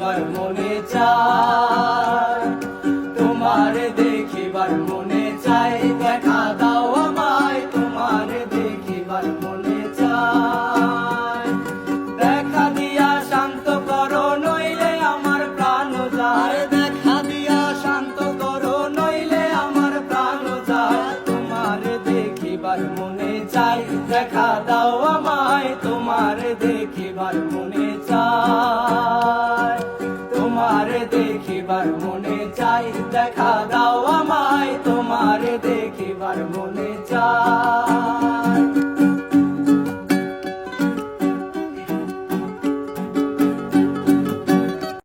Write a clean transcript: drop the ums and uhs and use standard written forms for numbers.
দেখিবার মনে চায়, তোমার দেখিবার মনে চায়, দেখা দাও আমায়, তোমার দেখিবার মনে চায়। দেখা দিয়া শান্ত করো নইলে আমার প্রাণ যায়, দেখা দিয়া শান্ত করো নইলে আমার প্রাণ যায়। তোমার দেখিবার মনে চায়, দেখা দাও আমায়, তোমার দেখিবার মনে চায়, তোমার দেখিবার মনে চায়, দেখা দাও।